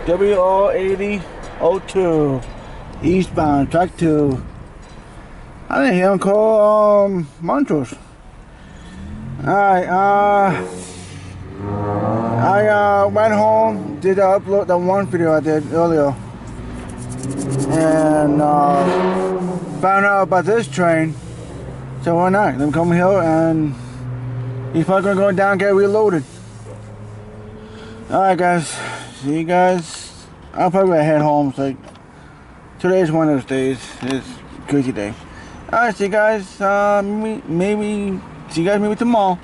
W080-02 eastbound, track 2. I didn't hear him call Montrose. Alright, I went home, did upload that one video I did earlier, and found out about this train. So why not? Let me come here, and he's probably gonna go down and get reloaded. Alright guys, see you guys. I'm probably gonna head home. It's like today's one of those days. It's a crazy day. Alright, see you guys. Maybe see you guys maybe tomorrow.